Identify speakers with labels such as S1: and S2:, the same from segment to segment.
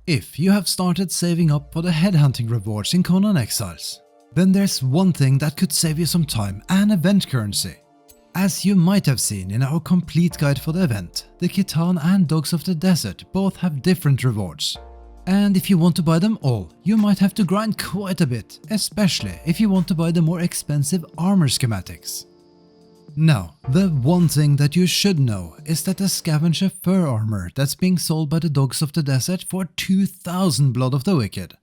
S1: If you have started saving up for the headhunting rewards in Conan Exiles, then there's one thing that could save you some time and event currency. As you might have seen in our complete guide for the event, the Khitan and Dogs of the Desert both have different rewards. And if you want to buy them all, you might have to grind quite a bit, especially if you want to buy the more expensive armor schematics. Now, the one thing that you should know is that the Scavenger-Fur armor that's being sold by the Dogs of the Desert for 2000 Blood of the Wicked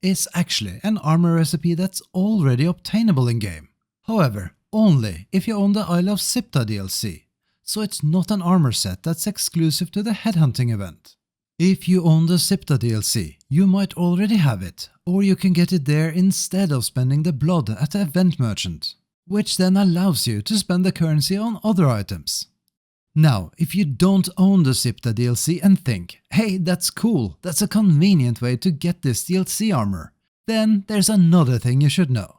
S1: is actually an armor recipe that's already obtainable in-game. However, only if you own the Isle of Sipta DLC, so it's not an armor set that's exclusive to the headhunting event. If you own the Sipta DLC, you might already have it, or you can get it there instead of spending the blood at the event merchant, which then allows you to spend the currency on other items. Now, if you don't own the Sipta DLC and think, hey, that's cool, that's a convenient way to get this DLC armor, then there's another thing you should know.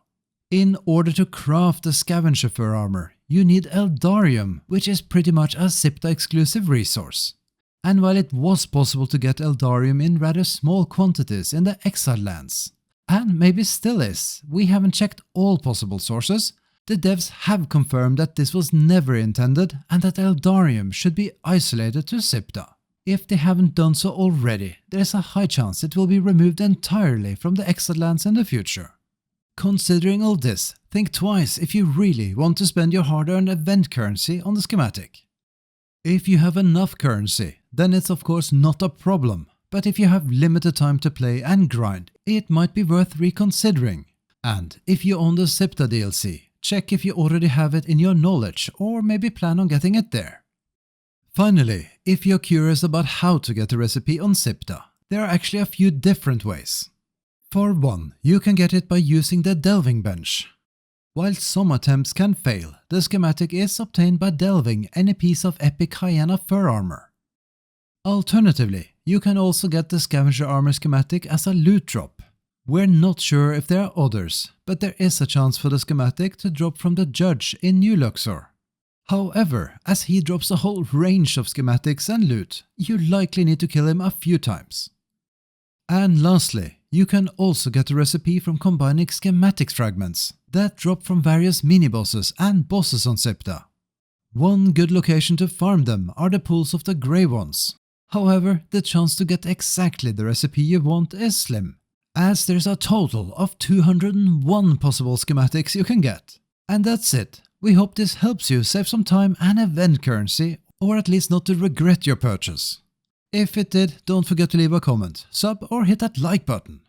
S1: In order to craft the Scavenger-Fur armor, you need Eldarium, which is pretty much a Sipta exclusive resource. And while it was possible to get Eldarium in rather small quantities in the Exile lands, and maybe still is, we haven't checked all possible sources, the devs have confirmed that this was never intended and that Eldarium should be isolated to Sipta. If they haven't done so already, there's a high chance it will be removed entirely from the Exile lands in the future. Considering all this, think twice if you really want to spend your hard-earned event currency on the schematic. If you have enough currency, then it's of course not a problem, but if you have limited time to play and grind, it might be worth reconsidering. And if you own the Sipta DLC, check if you already have it in your knowledge or maybe plan on getting it there. Finally, if you're curious about how to get a recipe on Sipta, there are actually a few different ways. For one, you can get it by using the delving bench. While some attempts can fail, the schematic is obtained by delving any piece of epic hyena fur armor. Alternatively, you can also get the scavenger armor schematic as a loot drop. We're not sure if there are others, but there is a chance for the schematic to drop from the judge in New Luxor. However, as he drops a whole range of schematics and loot, you likely need to kill him a few times. And lastly, you can also get a recipe from combining schematics fragments that drop from various mini-bosses and bosses on Sipta. One good location to farm them are the pools of the Grey Ones. However, the chance to get exactly the recipe you want is slim, as there's a total of 201 possible schematics you can get. And that's it. We hope this helps you save some time and event currency, or at least not to regret your purchase. If it did, don't forget to leave a comment, sub or hit that like button.